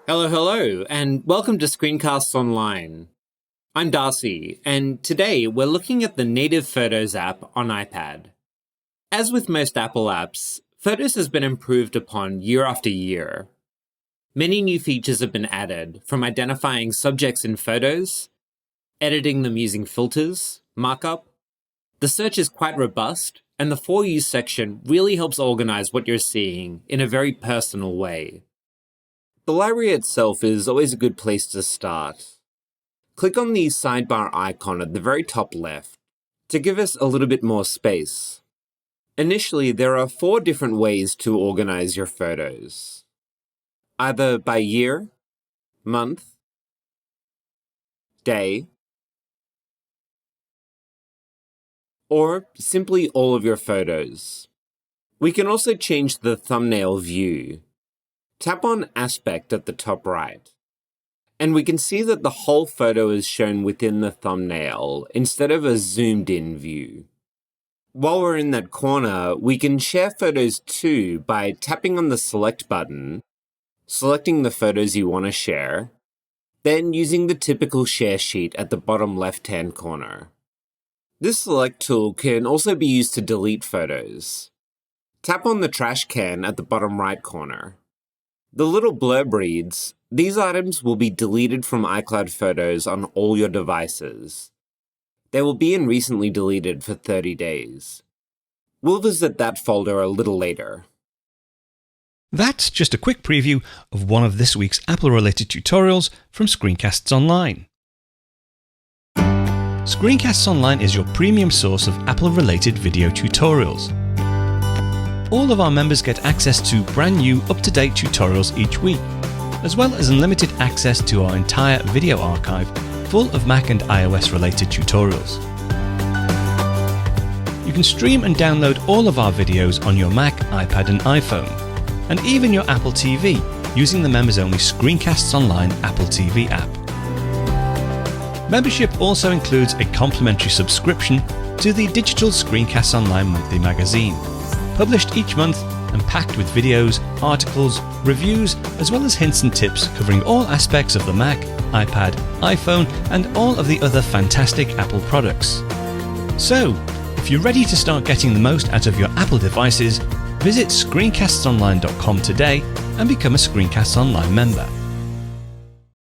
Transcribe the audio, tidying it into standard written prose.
Hello, hello, and welcome to Screencasts Online. I'm Darcy, and today we're looking at the native Photos app on iPad. As with most Apple apps, Photos has been improved upon year after year. Many new features have been added, from identifying subjects in photos, editing them using filters, markup. The search is quite robust, and the For You section really helps organize what you're seeing in a very personal way. The library itself is always a good place to start. Click on the sidebar icon at the very top left to give us a little bit more space. Initially, there are 4 different ways to organize your photos. Either by year, month, day, or simply all of your photos. We can also change the thumbnail view. Tap on Aspect at the top right, and we can see that the whole photo is shown within the thumbnail instead of a zoomed-in view. While we're in that corner, we can share photos too by tapping on the Select button, selecting the photos you want to share, then using the typical share sheet at the bottom left-hand corner. This Select tool can also be used to delete photos. Tap on the trash can at the bottom right corner. The little blurb reads, "These items will be deleted from iCloud Photos on all your devices. They will be in recently deleted for 30 days. We'll visit that folder a little later." That's just a quick preview of one of this week's Apple-related tutorials from Screencasts Online. Screencasts Online is your premium source of Apple-related video tutorials. All of our members get access to brand new, up-to-date tutorials each week, as well as unlimited access to our entire video archive full of Mac and iOS-related tutorials. You can stream and download all of our videos on your Mac, iPad and iPhone, and even your Apple TV using the members-only Screencasts Online Apple TV app. Membership also includes a complimentary subscription to the digital Screencasts Online monthly magazine, published each month and packed with videos, articles, reviews, as well as hints and tips covering all aspects of the Mac, iPad, iPhone, and all of the other fantastic Apple products. So, if you're ready to start getting the most out of your Apple devices, visit screencastsonline.com today and become a Screencasts Online member.